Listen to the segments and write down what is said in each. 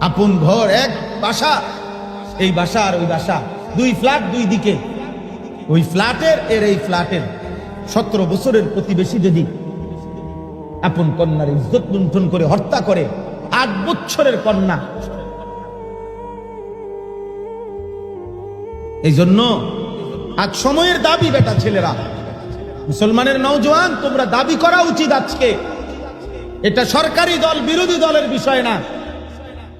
আপন ঘর, এক বাসা, এই বাসা আর ওই বাসা, দুই ফ্ল্যাট, দুই দিকে। ওই ফ্ল্যাটের এর এই ফ্ল্যাটের 17 বছরের প্রতিবেশী যদি আপন কন্যার ইজ্জত লুণ্ঠন করে হত্যা করে, 8 বছরের কন্যা। এই জন্য আজ সময়ের দাবি, বেটা ছেলেরা, মুসলমানের নওজোয়ান, তোমরা দাবি করা উচিত আজকে। এটা সরকারি দল বিরোধী দলের বিষয় না,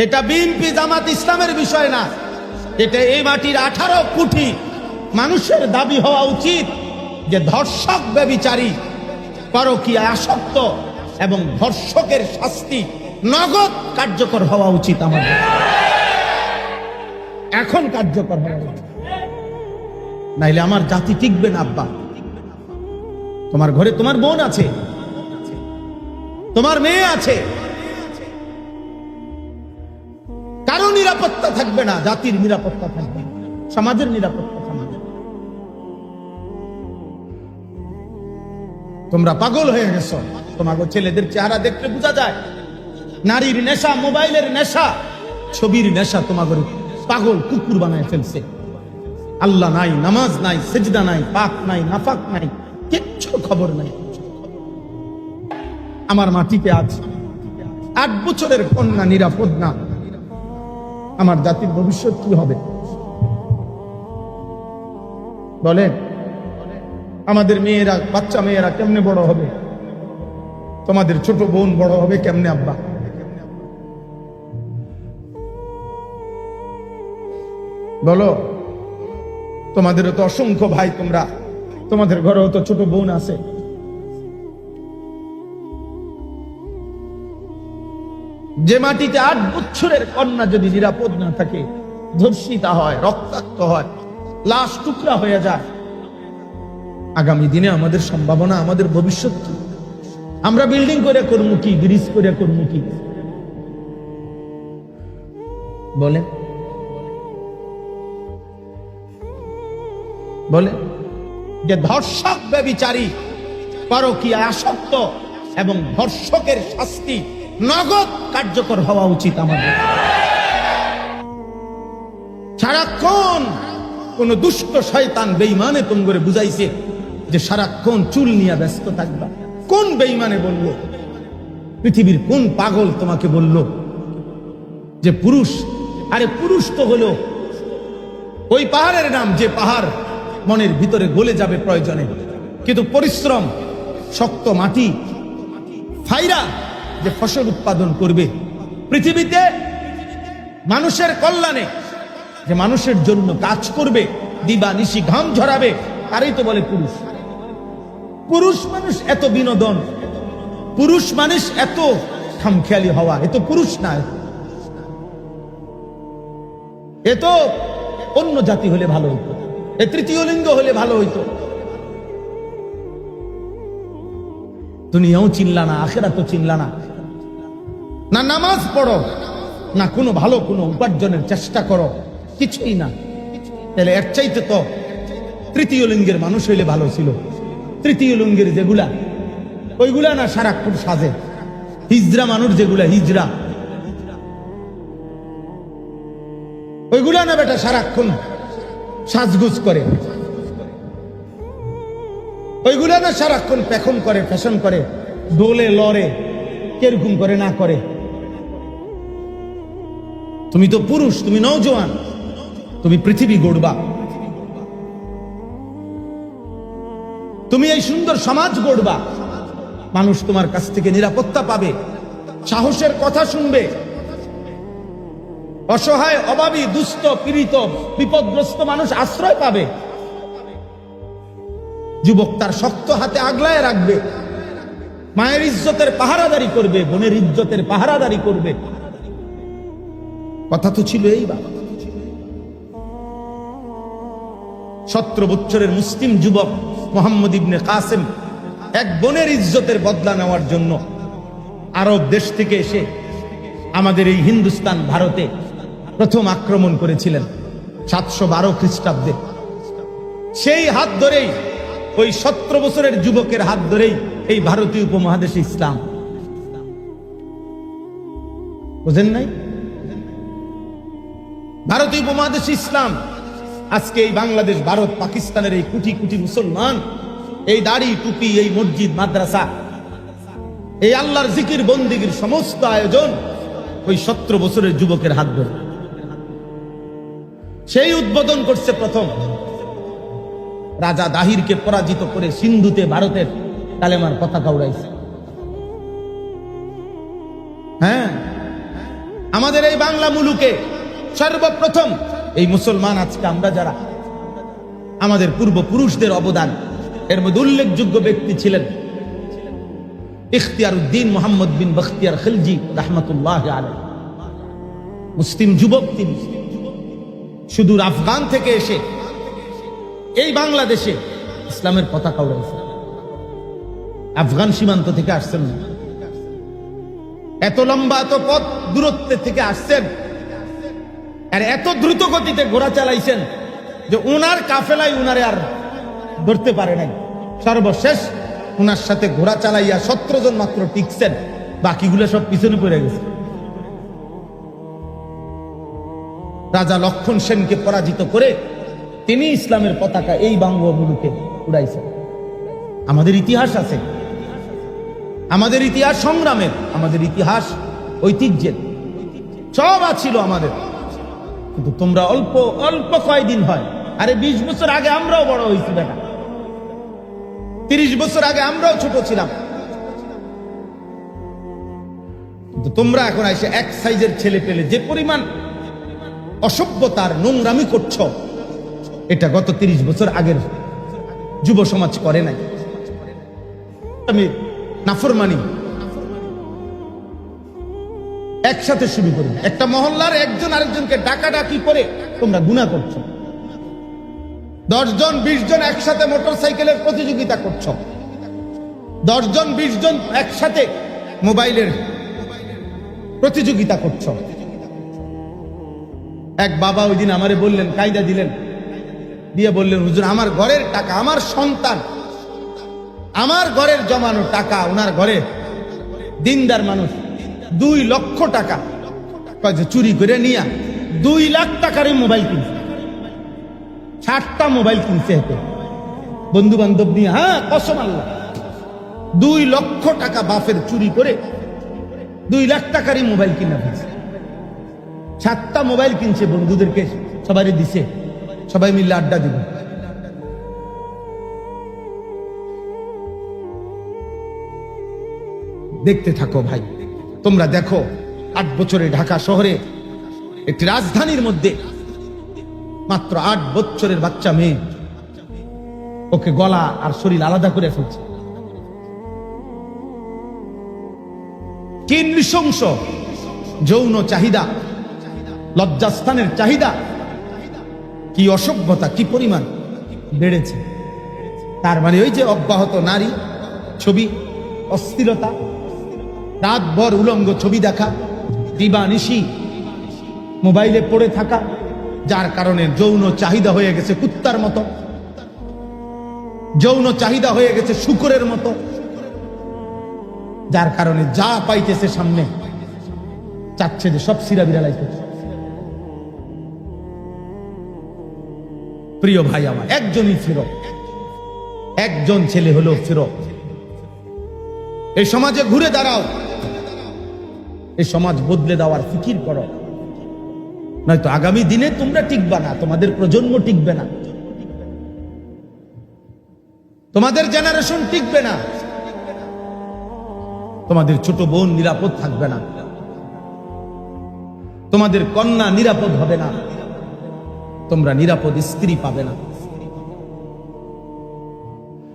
এটা বিএনপি জামাত ইসলামের বিষয় না, এটা এই মাটির 18 কোটি মানুষের দাবি হওয়া উচিত যে ধর্ষক, ব্যভিচারী, পরকীয়া আসক্ত এবং ধর্ষকের শাস্তি নগদ কার্যকর হওয়া উচিত। আমাদের এখন কার্যকর হওয়া উচিত, নাইলে আমার জাতি টিকবে না। আব্বা, তোমার ঘরে তোমার বোন আছে, তোমার মেয়ে আছে, কারো নিরাপত্তা থাকবে না, জাতির নিরাপত্তা থাকবে না, সমাজের নিরাপত্তা থাকবে। তোমরা পাগল হয়ে গেছো, তোমাকে ছেলেদের চেহারা দেখলে বোঝা যায়। নারীর নেশা, মোবাইলের নেশা, ছবির নেশা তোমাকে পাগল কুকুর বানায় ফেলছে। আল্লাহ নাই, নামাজ নাই, সেজদা নাই, পাক নাই, নাফাক নাই, কিচ্ছু খবর নাই। আমার মাটিতে আজ 8 বছরের কন্যা নিরাপদ না, আমার জাতির ভবিষ্যৎ কি হবে বলেন? আমাদের মেয়েরা, বাচ্চা মেয়েরা কেমনে বড় হবে? তোমাদের ছোট বোন বড় হবে কেমনে? আব্বা, বলো। তোমাদেরও তো অসংখ্য ভাই, তোমাদের ঘরেও তো ছোট বোন আছে। যে মাটিতে 8 বছরের কন্যা যদি নিরাপদ না থাকে, ধর্ষিতা হয়, রক্তাক্ত হয়, লাশ টুকরা হয়ে যায়, আগামী দিনে আমাদের সম্ভাবনা, আমাদের ভবিষ্যৎ কি? আমরা বিল্ডিং করে করবো কি, ব্রিজ করে করবো কি বলে? বলে যে ধর্ষক, ব্যভিচারী, পরকীয়া আসক্ত এবং ধর্ষকের শাস্তি নগদ কার্যকর হওয়া উচিত আমাদের। সারাক্ষণ কোন দুষ্ট শয়তান বেঈমানে তোমরে বুঝাইছে যে সারাক্ষণ চুল নিয়ে ব্যস্ত থাকবা। কোন বেঈমানে বলল? পৃথিবীর কোন পাগল তোমাকে বলল যে পুরুষ? আরে পুরুষ তো হলো ওই পাহাড়ের নাম, যে পাহাড় মনের ভিতরে গলে যাবে প্রয়োজনে, কিন্তু পরিশ্রম, শক্ত মাটি ফাইরা যে ফসল উৎপাদন করবে পৃথিবীতে, মানুষের কল্যাণে, যে মানুষের জন্য কাজ করবে, দিবা নিশি ঘাম ঝরাবে, তারই তো বলে পুরুষ। পুরুষ মানুষ এত বিনোদন, পুরুষ মানুষ এত খামখেয়ালি হওয়া, এ তো পুরুষ না, এ তো অন্য জাতি হলে ভালো হইতো, এ তৃতীয় লিঙ্গ হলে ভালো হইতো। দুনিয়াও চিনলা না, আখিরাতও চিনলা না, না নামাজ পড়ো, না কোনো ভালো কোনো উপার্জনের চেষ্টা করো, কিছুই না। তাহলে এর চাইতে তো তৃতীয় লিঙ্গের মানুষ হইলে ভালো ছিল। তৃতীয় লিঙ্গের যেগুলা, ওইগুলা না সারাক্ষণ সাজে। হিজড়া মানুষ যেগুলা, হিজড়া, ওইগুলা না বেটা সারাক্ষণ সাজগুজ করে, ওইগুলা না সারাক্ষণ পেখন করে, ফ্যাশন করে, দোলে লড়ে, কিরকম করে না করে। তুমি তো পুরুষ, তুমি নওজোয়ান, তুমি পৃথিবী গড়বা, তুমি এই সুন্দর সমাজ গড়বা। মানুষ তোমার কাছ থেকে নিরাপত্তা পাবে, সাহসের কথা শুনবে, অসহায়, অভাবী, দুস্থ, পীড়িত, বিপদগ্রস্ত মানুষ আশ্রয় পাবে। যুবক তার শক্ত হাতে আগলায় রাখবে, মায়ের ইজ্জতের পাহারাদারি করবে, বোনের ইজ্জতের পাহারাদারি করবে। কথা তো ছিল এই। বাবা, 17 বছরের মুসলিম যুবক মোহাম্মদ ইবনে কাসেম এক বোনের ইজ্জতের বদলা নেওয়ার জন্য আরব দেশ থেকে এসে আমাদের এই হিন্দুস্তান, ভারতে প্রথম আক্রমণ করেছিলেন 712 খ্রিস্টাব্দে। সেই হাত ধরেই, ওই 17 বছরের যুবকের হাত ধরেই এই ভারতীয় উপমহাদেশে ইসলাম। বুঝেন নাই? ভারতীয় উপমহাদেশ ইসলাম আজকে এই বাংলাদেশ, ভারত, পাকিস্তানের এই কোটি কোটি মুসলমান, এই দাড়ি টুপি, এই মসজিদ মাদ্রাসা, এই আল্লাহর জিকির বন্দিগির সমস্ত আয়োজন ওই 17 বছরের যুবকের হাত ধরে। সেই উদ্বোধন করছে প্রথম রাজা দাহিরকে পরাজিত করে সিন্ধুতে ভারতের কালেমার পতাকা উড়াইছে। হ্যাঁ, আমাদের এই বাংলা মুলুকে সর্বপ্রথম এই মুসলমান, আজকে আমরা যারা, আমাদের পূর্বপুরুষদের অবদান, এর মধ্যে উল্লেখযোগ্য ব্যক্তি ছিলেন ইখতিয়ার উদ্দিন মোহাম্মদ বিন বখতিয়ার খিলজি রাহমাতুল্লাহ আলাইহি। মুসলিম যুবক তিনি, সুদূর আফগান থেকে এসে এই বাংলাদেশে ইসলামের পতাকা উড়াইছে। আফগান সীমান্ত থেকে আসছেন না, এত লম্বা এত পথ দূরত্ব থেকে আসছেন, আর এত দ্রুত গতিতে ঘোড়া চালাইছেন যে উনার কাফেলায় উনারে আর ধরতে পারে নাই। সর্বশেষ উনার সাথে ঘোড়া চালাইয়া 17 জন মাত্র টিকছেন, বাকিগুলো সব পিছনে পড়ে গেছে। রাজা লক্ষণ সেনকে পরাজিত করে তিনি ইসলামের পতাকা এই বঙ্গভূমিতে উড়াইছেন। আমাদের ইতিহাস আছে, আমাদের ইতিহাস সংগ্রামের, আমাদের ইতিহাস ঐতিহ্যের, সব ছিল আমাদের। কিন্তু তোমরা অল্প অল্প কয়দিন হয়, আরে 20 বছর আগে আমরাও বড় হয়েছি বেটা, 30 বছর আগে আমরাও ছোট ছিলাম, কিন্তু তোমরা এখন এসে এক সাইজের ছেলে পেলে যে পরিমাণ অসভ্যতার নোংরামি করছো, এটা গত 30 বছর আগের যুব সমাজ করে নাই। আমি নাফরমানি একসাথে শুরু করি, একটা মহল্লার একজন আরেকজনকে ডাকাডাকি করে তোমরা গুনাহ করছো। 10 জন 20 জন একসাথে মোটরসাইকেলের প্রতিযোগিতা করছো, 10 জন 20 জন একসাথে মোবাইলের প্রতিযোগিতা করছো। এক বাবা ওই দিন আমারে বললেন, কায়দা দিলেন, দিয়ে বললেন, হুজুর আমার ঘরের টাকা, আমার সন্তান, আমার ঘরের জমানো টাকা, ওনার ঘরে দিনদার মানুষ 2 লক্ষ টাকা চুরি করে নিয়ে 2 লাখ টাকারই মোবাইল কিনছে, 60টা মোবাইল কিনছে হেতে বন্ধু বান্ধব নিয়ে। হ্যাঁ, কসম আল্লাহ, 2 লক্ষ টাকা বাপের চুরি করে 2 লাখ টাকারই মোবাইল কিনে ফেলছে। 7টা মোবাইল কিনছে, বন্ধুদেরকে সবাই দিছে, সবাই মিলে আড্ডা দিবে। দেখতে থাকো ভাই, তোমরা দেখো 8 বছরে ঢাকা শহরে একটি রাজধানীর মধ্যে মাত্র 8 বছরের বাচ্চা মেয়ে, ওকে গলা আর শরীর আলাদা করে ফেলছে। কি নৃশংস যৌন চাহিদা, লজ্জাস্থানের চাহিদা, কি অসভ্যতা, কি পরিমাণ বেড়েছে। তার মানে ওই যে অব্যাহত নারী ছবি, অস্থিরতা, রাতভর উলঙ্গ ছবি দেখা, দিবানিশি মোবাইলে পড়ে থাকা, যার কারণে যৌন চাহিদা হয়ে গেছে কুত্তার মতো, যৌন চাহিদা হয়ে গেছে শূকরের মতো, যার কারণে যা পাইতেছে সামনে চাচ্ছে যে সব সিরা বিড়ালাই করছে। প্রিয় ভাই আমার, একজনই ফিরত, একজন ছেলে হলো ফিরত। এই সমাজে ঘুরে দাঁড়াও, এই সমাজ বদলে দেওয়ার ফিকির করো, নয়তো আগামী দিনে তোমরা টিকবা না, তোমাদের প্রজন্ম টিকবে না, তোমাদের জেনারেশন টিকবে না, তোমাদের ছোট বোন নিরাপদ থাকবে না, তোমাদের কন্যা নিরাপদ হবে না, তোমরা নিরাপদ স্ত্রী পাবে না।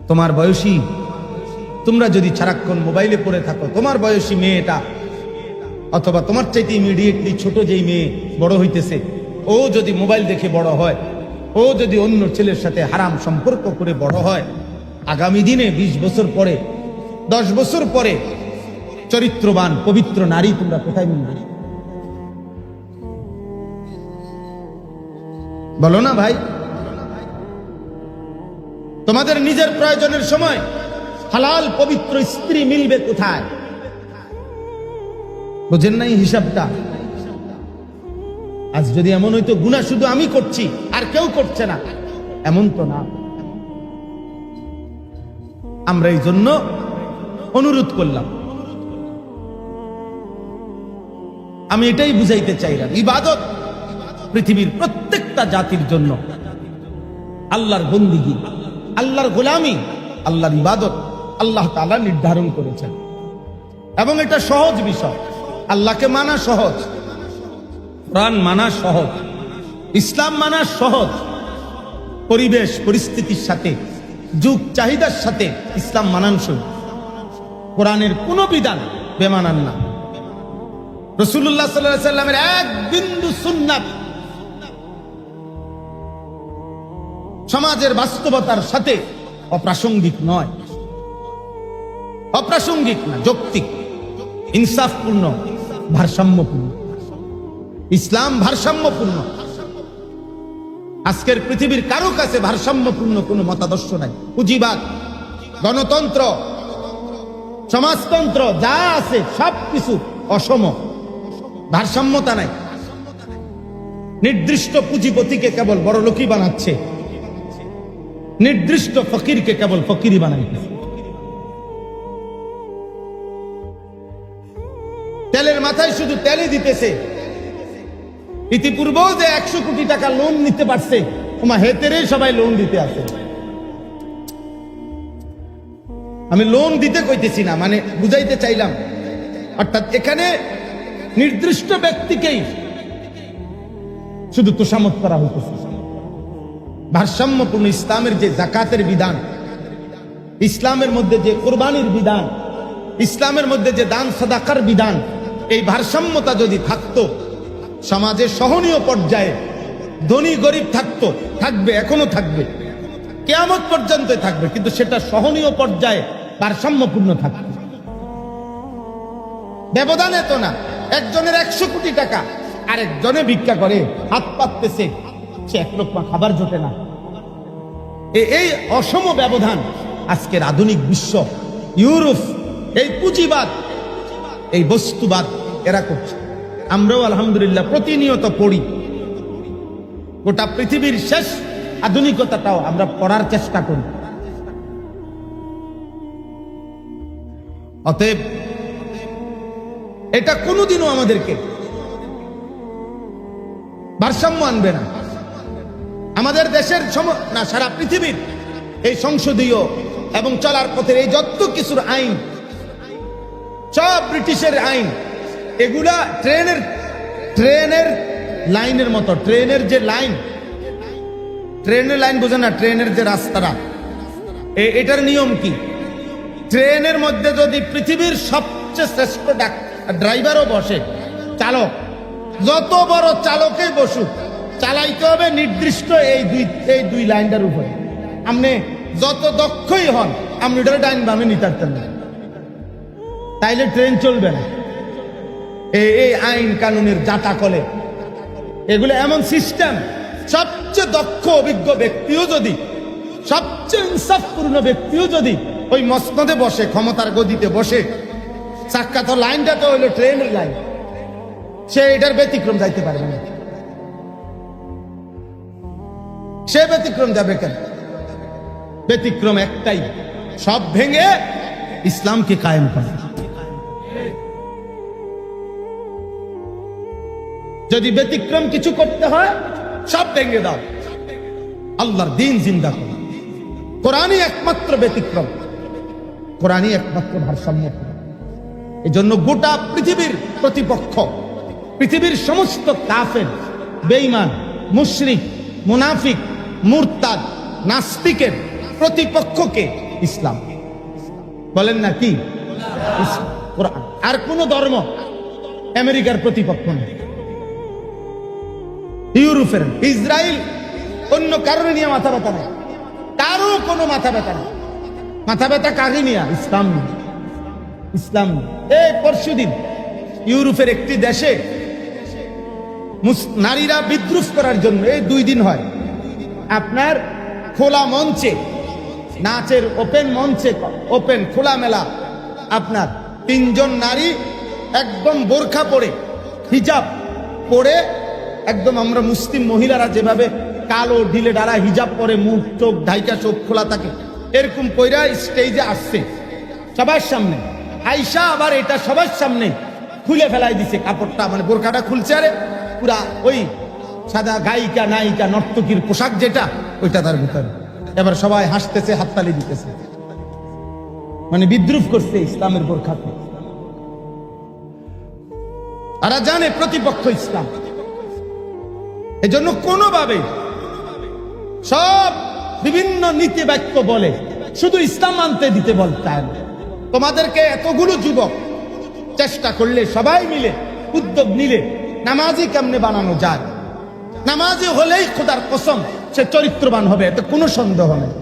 তোমার বয়সী, তোমরা যদি সারাক্ষণ মোবাইলে পড়ে থাকো, তোমার বয়সী মেয়েটা অথবা তোমার চাইতে ইমিডিয়েটলি ছোট যেই মেয়ে বড় হইতেছে, ও যদি মোবাইল দেখে বড় হয়, ও যদি অন্য ছেলের সাথে হারাম সম্পর্ক করে বড় হয়, আগামী দিনে 20 বছর পরে, 10 বছর পরে চরিত্রবান পবিত্র নারী তোমরা কোথায় মিলবে? বলো না ভাই? তোমাদের নিজের প্রয়োজনের সময় হালাল পবিত্র স্ত্রী মিলবে কোথায়? বুঝেন নাই হিসাবটা? আজ যদি এমন হইতো গুনাহ শুধু আমি করছি আর কেউ করছে না, এমন তো না। আমরা এই জন্য অনুরোধ করলাম, আমি এটাই বুঝাইতে চাইলাম, ইবাদত পৃথিবীর প্রত্যেকটা জাতির জন্য আল্লাহর বন্দিগি, আল্লাহর গোলামি, আল্লাহর ইবাদত আল্লাহ তাআলা নির্ধারণ করেছেন। এবং এটা সহজ বিষয়, আল্লাহকে মানা সহজ, কোরআন মানা সহজ, ইসলাম মানা সহজ। পরিবেশ পরিস্থিতির সাথে, যুগ চাহিদার সাথে ইসলাম মানানসই। কোরআনের কোন বিধান বেমানান না। রাসূলুল্লাহ সাল্লাল্লাহু আলাইহি ওয়াসাল্লামের এক বিন্দু সুন্নাত সমাজের বাস্তবতার সাথে অপ্রাসঙ্গিক নয়, অপ্রাসঙ্গিক না, যৌক্তিক, ইনসাফপূর্ণ, ভারসাম্যপূর্ণ। ইসলাম ভারসাম্যপূর্ণ। আজকের পৃথিবীর কারো কাছে ভারসাম্যপূর্ণ কোনো মতাদর্শ নাই। পুঁজিবাদ, গণতন্ত্র, সমাজতন্ত্র যা আছে সবকিছু অসম, ভারসাম্যতা নাই। নির্দিষ্ট পুঁজিপতিকে কেবল বড়লোকই বানাচ্ছে, নির্দিষ্ট ফকিরকে কেবল ফকিরই বানাইতেছে। তেলের মাথায় শুধু তেলই দিতেছে। ইতিপূর্বেও যে 100 কোটি টাকা লোন নিতে পারছে, ওমা হেতেরে সবাই লোন দিতে আছে। আমি লোন দিতে কইতেছি না, মানে বুঝাইতে চাইলাম। অর্থাৎ এখানে নির্দিষ্ট ব্যক্তিকেই শুধু তোষামত করা হইতেছে। ভারসাম্যপূর্ণ ইসলামের যে যাকাতের বিধান, ইসলামের মধ্যে যে কুরবানির বিধান, ইসলামের মধ্যে যে দান সাদাকার বিধান, এই ভারসাম্যতা যদি থাকতো, সমাজের সহনীয় পর্যায়ে ধনী গরিব থাকতো, থাকবে, এখনো থাকবে, কিয়ামত পর্যন্ত থাকবে, কিন্তু সেটা সহনীয় পর্যায়ে ভারসাম্যপূর্ণ থাকবে। ব্যবধান এত না, একজনের 100 কোটি টাকা, আরেকজনে ভিক্ষা করে, হাত পাততেছে, সে এক লোকমা খাবার জোটে না। এই অসম ব্যবধান আজকের আধুনিক বিশ্ব, ইউরোপ, এই পুঁজিবাদ, এই বস্তুবাদ এরা করছে। আমরাও আলহামদুলিল্লাহ প্রতিনিয়ত পড়ি। গোটা পৃথিবীর শেষ আধুনিকতাটাও আমরা পড়ার চেষ্টা করি। অতএব এটা কোনোদিনও আমাদেরকে ভারসাম্য আনবে না। আমাদের দেশের না, সারা পৃথিবীর এই সংসদীয় এবং চলার পথের এই যত কিছুর আইন, সব ব্রিটিশের আইন, এগুলা ট্রেনের লাইনের মতো। ট্রেনের যে লাইন, ট্রেনের লাইন বোঝে না, ট্রেনের যে রাস্তাটা, এটার নিয়ম কি? ট্রেনের মধ্যে যদি পৃথিবীর সবচেয়ে শ্রেষ্ঠ ড্রাইভারও বসে, চালক, যত বড় চালকে বসুক, চালাইতে হবে নির্দিষ্ট এই দুই লাইনটার উপরে। আপনি যত দক্ষই হন, আপনি ওটার ডাইন বামে নিতে পারতেন না, তাইলে ট্রেন চলবে না। এই আইন কানুনের জাটা কলে এগুলো এমন সিস্টেম, সবচেয়ে দক্ষ অভিজ্ঞ ব্যক্তিও যদি, সবচেয়ে ইনসাফপূর্ণ ব্যক্তিও যদি ওই মসনদে বসে, ক্ষমতার গদিতে বসে, চাক্কা তো লাইনটা তো হইলো ট্রেনের লাইন, সে এটার ব্যতিক্রম যাইতে পারবে না। সে ব্যতিক্রম যাবে কেন? ব্যতিক্রম একটাই, সব ভেঙে ইসলামকে কায়েম করা। যদি ব্যতিক্রম কিছু করতে হয়, সব ভেঙে দাও, আল্লাহর দ্বীন জিন্দা করো। কোরআনই একমাত্র ব্যতিক্রম, কোরআনই একমাত্র ভারসাম্য। এই জন্য গোটা পৃথিবীর প্রতিপক্ষ, পৃথিবীর সমস্ত কাফের, বেঈমান, মুশরিক, মুনাফিক, মুরতাদ, নাস্তিকের প্রতিপক্ষকে ইসলাম বলেন না কি? কোরআন। আর কোন ধর্ম আমেরিকার প্রতিপক্ষ নেই, ইউরোপের, ইসরায়েল, অন্য কারণে নিয়ে মাথা ব্যথা নেই, কারো কোনো মাথা ব্যথা নেই। মাথা ব্যথা কাকে নিয়ে? ইসলাম নিয়ে। ইসলাম এই পরশুদিন ইউরোপের একটি দেশে নারীরা বিদ্রুপ করার জন্য, এই 2 দিন হয়, আপনার খোলা মঞ্চে, নাচের ওপেন মঞ্চে, ওপেন খোলামেলা, আপনার 3 জন নারী একদম বোরখা পরে, হিজাব পরে একদম আমরা মুসলিম মহিলারা যেভাবে কালো ঢিলে ডালা হিজাব পরে মুখ চোখ ঢাইকা চোখ খোলা থাকে এরকম কইরা স্টেজে আসছে সবার সামনে। আইসা আবার এটা সবার সামনে খুলে ফেলাই দিছে কাপড়টা, মানে বোরকাটা খুলছে, আরে পুরা ওই সাদা গায়িকা নায়িকা নর্তকীর পোশাক যেটা ওইটা তার ভিতরে। এবার সবাই হাসতেছে, হাততালি দিতেছে, মানে বিদ্রুপ করছে ইসলামের বোরখাকে। আর জানে প্রতিপক্ষ ইসলাম, এজন্য কোনোভাবে সব বিভিন্ন নীতি বাক্য বলে, শুধু ইসলাম মানতে দিতে বলতে হয় না। তোমাদেরকে এতগুলো যুবক চেষ্টা করলে সবাই মিলে উদ্যোগ নিলে নামাজি কেমনে বানানো যায়, নামাজি হলেই খোদার কসম সে চরিত্রবান হবে, এতে কোনো সন্দেহ নেই।